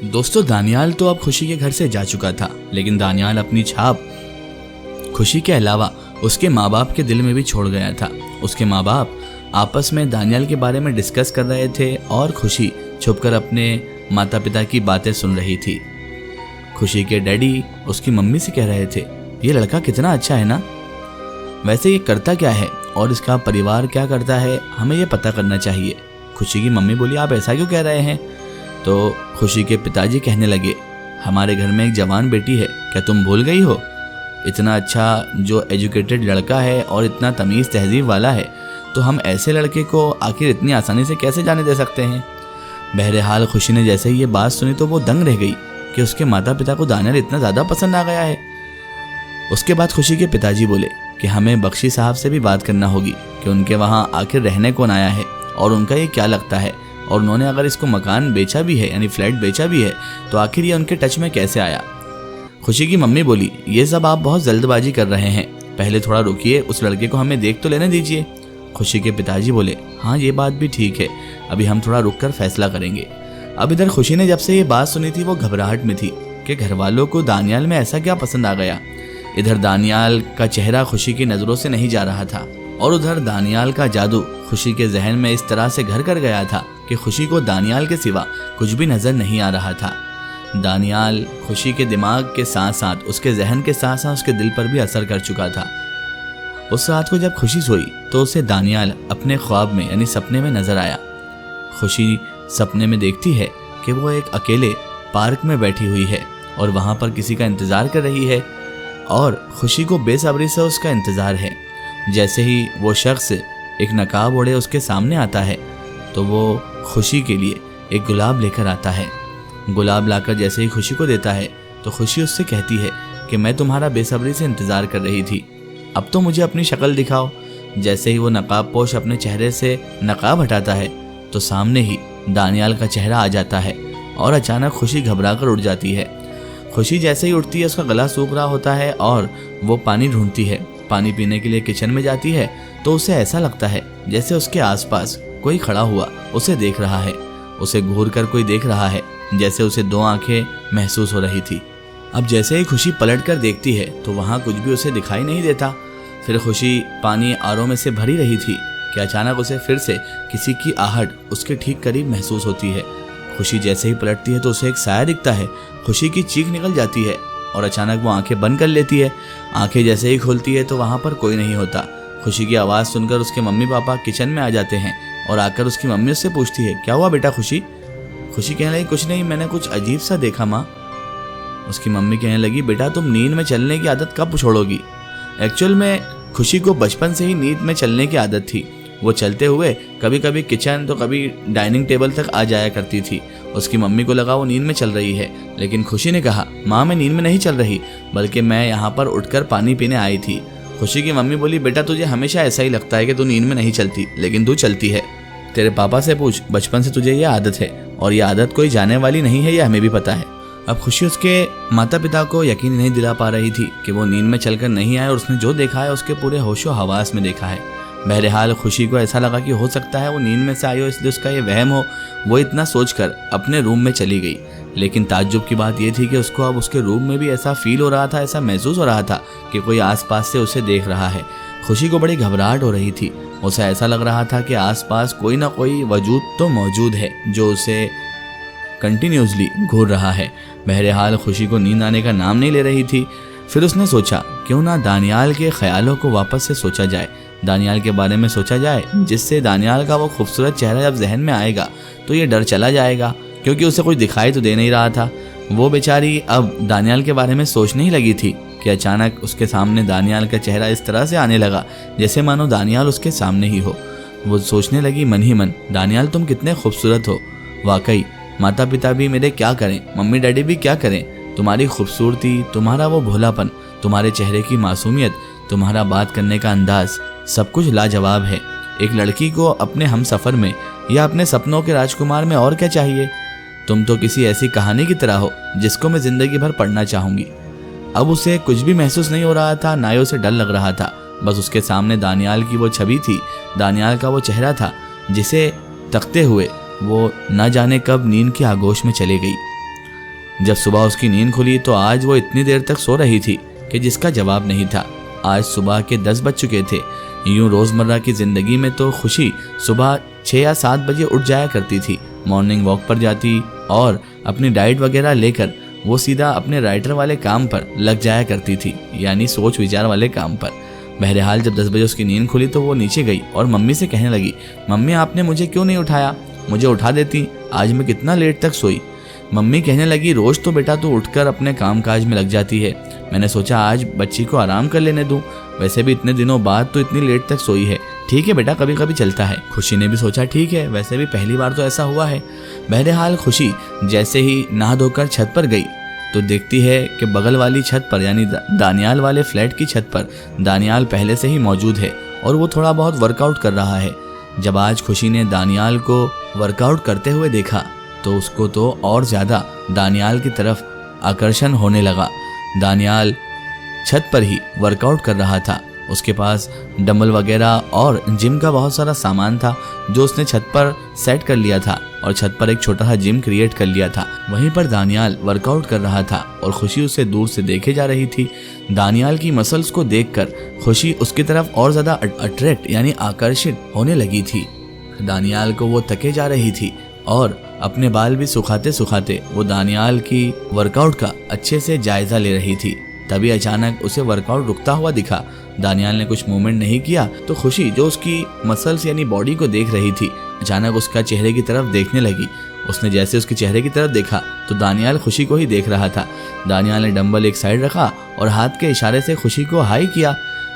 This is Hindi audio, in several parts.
दोस्तों, दानियाल तो अब खुशी के घर से जा चुका था, लेकिन दानियाल अपनी छाप खुशी के अलावा उसके माँ बाप के दिल में भी छोड़ गया था। उसके माँ बाप आपस में दानियाल के बारे में डिस्कस कर रहे थे और खुशी छुपकर अपने माता पिता की बातें सुन रही थी। खुशी के डैडी उसकी मम्मी से कह रहे थे, ये लड़का कितना अच्छा है ना, वैसे ये करता क्या है और इसका परिवार क्या करता है, हमें ये पता करना चाहिए। खुशी की मम्मी बोली, आप ऐसा क्यों कह रहे हैं? तो खुशी के पिताजी कहने लगे, हमारे घर में एक जवान बेटी है, क्या तुम भूल गई हो? इतना अच्छा जो एजुकेटेड लड़का है और इतना तमीज़ तहजीब वाला है, तो हम ऐसे लड़के को आखिर इतनी आसानी से कैसे जाने दे सकते हैं? बहरहाल खुशी ने जैसे ही ये बात सुनी तो वो दंग रह गई कि उसके माता पिता को दानियाल इतना ज़्यादा पसंद आ गया है। उसके बाद खुशी के पिताजी बोले कि हमें बख्शी साहब से भी बात करना होगी कि उनके वहाँ आखिर रहने कौन आया है और उनका ये क्या लगता है, और उन्होंने अगर इसको मकान बेचा भी है यानी फ्लैट बेचा भी है तो आखिर ये उनके टच में कैसे आया। खुशी की मम्मी बोली, ये सब आप बहुत जल्दबाजी कर रहे हैं, पहले थोड़ा रुकिए, उस लड़के को हमें देख तो लेने दीजिए। खुशी के पिताजी बोले, हाँ ये बात भी ठीक है, अभी हम थोड़ा रुक कर फैसला करेंगे। अब इधर खुशी ने जब से ये बात सुनी थी वो घबराहट में थी कि घर वालों को दानियाल में ऐसा क्या पसंद आ गया। इधर दानियाल का चेहरा खुशी की नज़रों से नहीं जा रहा था और उधर दानियाल का जादू खुशी के जहन में इस तरह से घर कर गया था कि खुशी को दानियाल के सिवा कुछ भी नज़र नहीं आ रहा था। दानियाल खुशी के दिमाग के साथ साथ उसके जहन के साथ साथ उसके दिल पर भी असर कर चुका था। उस रात को जब खुशी सोई तो उसे दानियाल अपने ख्वाब में यानी सपने में नजर आया। खुशी सपने में देखती है कि वो एक अकेले पार्क में बैठी हुई है और वहाँ पर किसी का इंतज़ार कर रही है और खुशी को बेसब्री से उसका इंतज़ार है। जैसे ही वो शख्स एक नकाब ओढ़े उसके सामने आता है तो वो खुशी के लिए एक गुलाब लेकर आता है। गुलाब लाकर जैसे ही खुशी को देता है तो खुशी उससे कहती है कि मैं तुम्हारा बेसब्री से इंतज़ार कर रही थी, अब तो मुझे अपनी शक्ल दिखाओ। जैसे ही वो नकाब पोश अपने चेहरे से नकाब हटाता है तो सामने ही दानियाल का चेहरा आ जाता है और अचानक खुशी घबरा कर उठ जाती है। खुशी जैसे ही उठती है उसका गला सूख रहा होता है और वो पानी ढूंढती है। पानी पीने के लिए किचन में जाती है तो उसे ऐसा लगता है जैसे उसके आसपास कोई खड़ा हुआ उसे देख रहा है, उसे घूर कर कोई देख रहा है, जैसे उसे दो आंखें महसूस हो रही थी। अब जैसे ही खुशी पलट कर देखती है तो वहाँ कुछ भी उसे दिखाई नहीं देता। फिर खुशी पानी आरओ में से भरी रही थी कि अचानक उसे फिर से किसी की आहट उसके ठीक करीब महसूस होती है। खुशी जैसे ही पलटती है तो उसे एक साया दिखता है। खुशी की चीख निकल जाती है और अचानक वो आंखें बंद कर लेती है। आंखें जैसे ही खुलती है तो वहाँ पर कोई नहीं होता। खुशी की आवाज़ सुनकर उसके मम्मी पापा किचन में आ जाते हैं और आकर उसकी मम्मी उससे पूछती है, क्या हुआ बेटा खुशी? खुशी कहने लगी, कुछ नहीं, मैंने कुछ अजीब सा देखा माँ। उसकी मम्मी कहने लगी, बेटा तुम नींद में चलने की आदत कब छोड़ोगी? एक्चुअल में खुशी को बचपन से ही नींद में चलने की आदत थी। वो चलते हुए कभी कभी किचन तो कभी डाइनिंग टेबल तक आ जाया करती थी। उसकी मम्मी को लगा वो नींद में चल रही है, लेकिन खुशी ने कहा, माँ मैं नींद में नहीं चल रही, बल्कि मैं यहाँ पर उठकर पानी पीने आई थी। खुशी की मम्मी बोली, बेटा तुझे हमेशा ऐसा ही लगता है कि तू नींद में नहीं चलती, लेकिन तू चलती है। तेरे पापा से पूछ, बचपन से तुझे ये आदत है और ये आदत कोई जाने वाली नहीं है, ये हमें भी पता है। अब खुशी उसके माता पिता को यकीन नहीं दिला पा रही थी कि वो नींद में चलकर नहीं आए और उसने जो देखा है उसके पूरे होशो हवास में देखा है। बहरहाल खुशी को ऐसा लगा कि हो सकता है वो नींद में से आई हो, इसलिए उसका ये वहम हो। वो इतना सोचकर अपने रूम में चली गई, लेकिन ताज्जुब की बात यह थी कि उसको अब उसके रूम में भी ऐसा फील हो रहा था, ऐसा महसूस हो रहा था कि कोई आसपास से उसे देख रहा है। खुशी को बड़ी घबराहट हो रही थी। उसे ऐसा लग रहा था कि आसपास कोई ना कोई वजूद तो मौजूद है जो उसे कंटिन्यूसली घूर रहा है। बहरहाल खुशी को नींद आने का नाम नहीं ले रही थी। फिर उसने सोचा, क्यों ना दानियाल के ख्यालों को वापस से सोचा जाए, दानियाल के बारे में सोचा जाए, जिससे दानियाल का वो खूबसूरत चेहरा जब जहन में आएगा तो ये डर चला जाएगा, क्योंकि उसे कुछ दिखाई तो दे नहीं रहा था। वो बेचारी अब दानियाल के बारे में सोचने ही लगी थी कि अचानक उसके सामने दानियाल का चेहरा इस तरह से आने लगा जैसे मानो दानियाल उसके सामने ही हो। वो सोचने लगी मन ही मन, दानियाल तुम कितने खूबसूरत हो, वाकई माता पिता भी मेरे क्या करें, मम्मी डैडी भी क्या करें, तुम्हारी खूबसूरती, तुम्हारा वो भोलापन, तुम्हारे चेहरे की मासूमियत, तुम्हारा बात करने का अंदाज, सब कुछ लाजवाब है। एक लड़की को अपने हम सफ़र में या अपने सपनों के राजकुमार में और क्या चाहिए? तुम तो किसी ऐसी कहानी की तरह हो जिसको मैं ज़िंदगी भर पढ़ना चाहूँगी। अब उसे कुछ भी महसूस नहीं हो रहा था, ना ही उसे डर लग रहा था। बस उसके सामने दानियाल की वो छवि थी, दानियाल का वो चेहरा था जिसे तकते हुए वो न जाने कब नींद की आगोश में चली गई। जब सुबह उसकी नींद खुली तो आज वो इतनी देर तक सो रही थी कि जिसका जवाब नहीं था। आज सुबह के 10 बज चुके थे। यूं रोज़मर्रा की ज़िंदगी में तो खुशी सुबह 6 या 7 बजे उठ जाया करती थी, मॉर्निंग वॉक पर जाती और अपनी डाइट वगैरह लेकर वो सीधा अपने राइटर वाले काम पर लग जाया करती थी, यानी सोच विचार वाले काम पर। बहरहाल जब 10 बजे उसकी नींद खुली तो वो नीचे गई और मम्मी से कहने लगी, मम्मी आपने मुझे क्यों नहीं उठाया? मुझे उठा देती, आज मैं कितना लेट तक सोई। मम्मी कहने लगी, रोज़ तो बेटा तू उठकर अपने कामकाज में लग जाती है, मैंने सोचा आज बच्ची को आराम कर लेने दूं, वैसे भी इतने दिनों बाद तो इतनी लेट तक सोई है, ठीक है बेटा कभी कभी चलता है। खुशी ने भी सोचा ठीक है, वैसे भी पहली बार तो ऐसा हुआ है। बहरहाल खुशी जैसे ही नहा धोकर छत पर गई तो देखती है कि बगल वाली छत पर यानी दानियाल वाले फ्लैट की छत पर दानियाल पहले से ही मौजूद है और वो थोड़ा बहुत वर्कआउट कर रहा है। जब आज खुशी ने दानियाल को वर्कआउट करते हुए देखा तो उसको तो और ज़्यादा दानियाल की तरफ आकर्षण होने लगा। दानियाल छत पर ही वर्कआउट कर रहा था, उसके पास डंबल वगैरह और जिम का बहुत सारा सामान था जो उसने छत पर सेट कर लिया था और छत पर एक छोटा सा जिम क्रिएट कर लिया था। वहीं पर दानियाल वर्कआउट कर रहा था और खुशी उसे दूर से देखे जा रही थी। दानियाल की मसल्स को देखकर खुशी उसकी तरफ और ज़्यादा अट्रैक्ट यानी आकर्षित होने लगी थी। दानियाल को वो तके जा रही थी और अपने बाल भी सुखाते सुखाते वो दानियाल की वर्कआउट का अच्छे से जायजा ले रही थी। तभी अचानक उसे वर्कआउट रुकता हुआ दिखा। दानियाल ने कुछ मूवमेंट नहीं किया तो खुशी जो उसकी मसल्स यानी बॉडी को देख रही थी अचानक उसका चेहरे की तरफ देखने लगी। उसने जैसे उसके चेहरे की तरफ देखा तो दानियाल खुशी को ही देख रहा था। दानियाल ने डंबल एक साइड रखा और हाथ के इशारे से खुशी को हाई किया।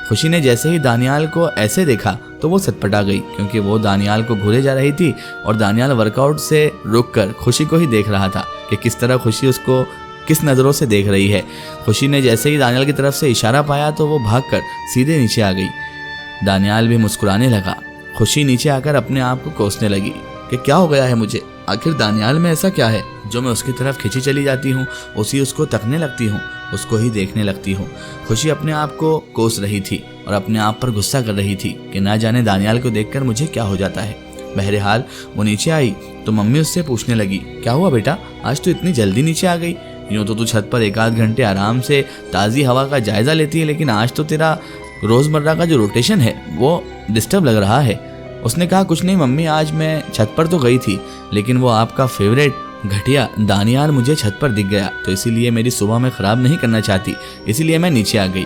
खुशी ने जैसे ही दानियाल को ऐसे देखा तो वो सटपटा गई क्योंकि वो दानियाल को घूरे जा रही थी और दानियाल वर्कआउट से रुककर खुशी को ही देख रहा था कि किस तरह खुशी उसको किस नज़रों से देख रही है। खुशी ने जैसे ही दानियाल की तरफ से इशारा पाया तो वो भागकर सीधे नीचे आ गई। दानियाल भी मुस्कुराने लगा। खुशी नीचे आकर अपने आप को कोसने लगी कि क्या हो गया है मुझे, आखिर दानियाल में ऐसा क्या है जो मैं उसकी तरफ खिंची चली जाती हूँ, उसको तकने लगती हूँ, उसको ही देखने लगती हूँ। खुशी अपने आप को कोस रही थी और अपने आप पर गुस्सा कर रही थी कि ना जाने दानियाल को देखकर मुझे क्या हो जाता है। बहरहाल वो नीचे आई तो मम्मी उससे पूछने लगी, क्या हुआ बेटा, आज तो इतनी जल्दी नीचे आ गई? यूँ तो तू छत पर 1 आध घंटे आराम से ताज़ी हवा का जायज़ा लेती है, लेकिन आज तो तेरा रोज़मर्रा का जो रोटेशन है वो डिस्टर्ब लग रहा है। उसने कहा, कुछ नहीं मम्मी, आज मैं छत पर तो गई थी लेकिन वो आपका फेवरेट घटिया दानियाल मुझे छत पर दिख गया तो इसीलिए मेरी सुबह में ख़राब नहीं करना चाहती, इसीलिए मैं नीचे आ गई।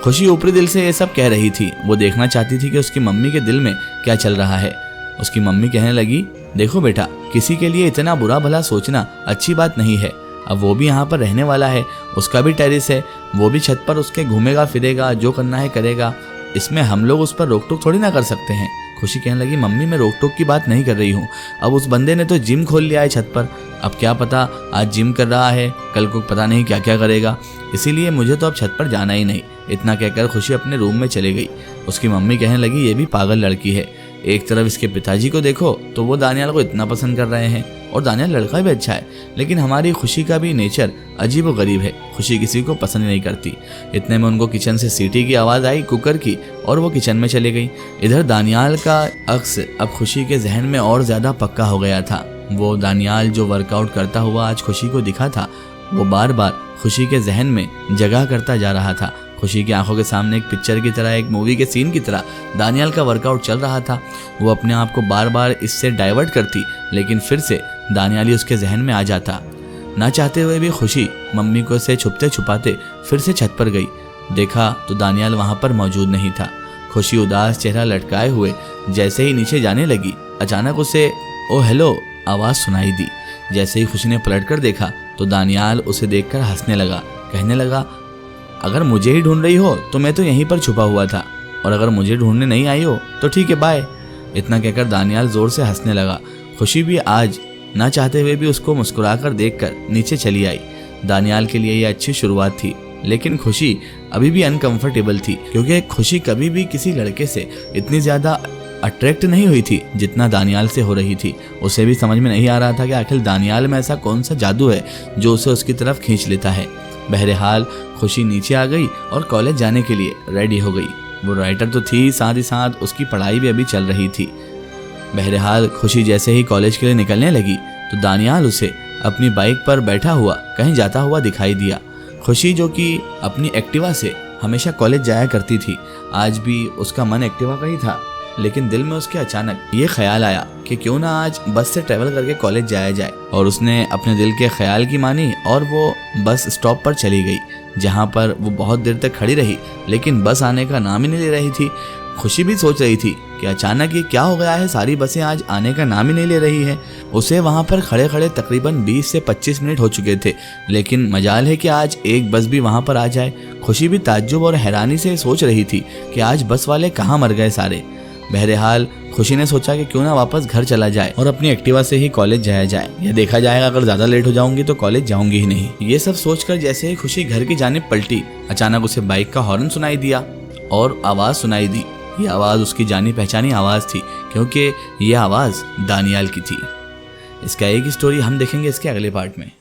खुशी ऊपरी दिल से ये सब कह रही थी। वो देखना चाहती थी कि उसकी मम्मी के दिल में क्या चल रहा है। उसकी मम्मी कहने लगी, देखो बेटा, किसी के लिए इतना बुरा भला सोचना अच्छी बात नहीं है। अब वो भी यहाँ पर रहने वाला है, उसका भी टेरिस है, वो भी छत पर उसके घूमेगा फिरेगा, जो करना है करेगा, इसमें हम लोग उस पर रोक टोक थोड़ी ना कर सकते हैं। खुशी कहने लगी, मम्मी मैं रोक टोक की बात नहीं कर रही हूँ, अब उस बंदे ने तो जिम खोल लिया है छत पर, अब क्या पता आज जिम कर रहा है, कल को पता नहीं क्या क्या करेगा, इसीलिए मुझे तो अब छत पर जाना ही नहीं। इतना कहकर खुशी अपने रूम में चली गई। उसकी मम्मी कहने लगी, ये भी पागल लड़की है, एक तरफ इसके पिताजी को देखो तो वो दानियाल को इतना पसंद कर रहे हैं और दानियाल लड़का भी अच्छा है, लेकिन हमारी खुशी का भी नेचर अजीब व गरीब है, खुशी किसी को पसंद नहीं करती। इतने में उनको किचन से सीटी की आवाज़ आई कुकर की और वो किचन में चली गई। इधर दानियाल का अक्स अब खुशी के जहन में और ज़्यादा पक्का हो गया था। वो दानियाल जो वर्कआउट करता हुआ आज खुशी को दिखा था वो बार बार खुशी के जहन में जगह करता जा रहा था। खुशी की आंखों के सामने एक पिक्चर की तरह, एक मूवी के सीन की तरह दानियाल का वर्कआउट चल रहा था। वो अपने आप को बार बार इससे डाइवर्ट करती लेकिन फिर से दानियाल ही उसके जहन में आ जाता। ना चाहते हुए भी खुशी मम्मी को से छुपते छुपाते फिर से छत पर गई। देखा तो दानियाल वहाँ पर मौजूद नहीं था। खुशी उदास चेहरा लटकाए हुए जैसे ही नीचे जाने लगी अचानक उसे ओ हेलो आवाज़ सुनाई दी। जैसे ही खुशी ने पलट कर देखा तो दानियाल उसे देखकर हंसने लगा। कहने लगा, अगर मुझे ही ढूंढ रही हो तो मैं तो यहीं पर छुपा हुआ था, और अगर मुझे ढूंढने नहीं आई हो तो ठीक है बाय। इतना कहकर दानियाल जोर से हंसने लगा। खुशी भी आज ना चाहते हुए भी उसको मुस्कुराकर देखकर नीचे चली आई। दानियाल के लिए यह अच्छी शुरुआत थी, लेकिन खुशी अभी भी अनकंफर्टेबल थी क्योंकि खुशी कभी भी किसी लड़के से इतनी ज़्यादा अट्रैक्ट नहीं हुई थी जितना दानियाल से हो रही थी। उसे भी समझ में नहीं आ रहा था कि आखिर दानियाल में ऐसा कौन सा जादू है जो उसे उसकी तरफ खींच लेता है। बहरहाल खुशी नीचे आ गई और कॉलेज जाने के लिए रेडी हो गई। वो राइटर तो थी, साथ ही साथ उसकी पढ़ाई भी अभी चल रही थी। बहरहाल खुशी जैसे ही कॉलेज के लिए निकलने लगी तो दानियाल उसे अपनी बाइक पर बैठा हुआ कहीं जाता हुआ दिखाई दिया। खुशी जो कि अपनी एक्टिवा से हमेशा कॉलेज जाया करती थी, आज भी उसका मन एक्टिवा का ही था। लेकिन दिल में उसके अचानक ये ख्याल आया कि क्यों ना आज बस से ट्रैवल करके कॉलेज जाया जाए। और उसने अपने दिल के ख्याल की मानी और वो बस स्टॉप पर चली गई, जहाँ पर वो बहुत देर तक खड़ी रही, लेकिन बस आने का नाम ही नहीं ले रही थी। खुशी भी सोच रही थी कि अचानक ये क्या हो गया है, सारी बसें आज आने का नाम ही नहीं ले रही हैं। उसे वहाँ पर खड़े खड़े तकरीबन 20 से 25 मिनट हो चुके थे, लेकिन मजाल है कि आज एक बस भी वहाँ पर आ जाए। खुशी भी ताज्जुब और हैरानी से सोच रही थी कि आज बस वाले कहाँ मर गए सारे। बहरहाल खुशी ने सोचा कि क्यों ना वापस घर चला जाए और अपनी एक्टिवा से ही कॉलेज जाया जाए। यह देखा जाएगा अगर ज़्यादा लेट हो जाऊंगी तो कॉलेज जाऊंगी ही नहीं। ये सब सोचकर जैसे ही खुशी घर की जानिब पलटी, अचानक उसे बाइक का हॉर्न सुनाई दिया और आवाज़ सुनाई दी। ये आवाज़ उसकी जानी पहचानी आवाज़ थी, क्योंकि यह आवाज़ दानियाल की थी। इसका एक स्टोरी हम देखेंगे इसके अगले पार्ट में।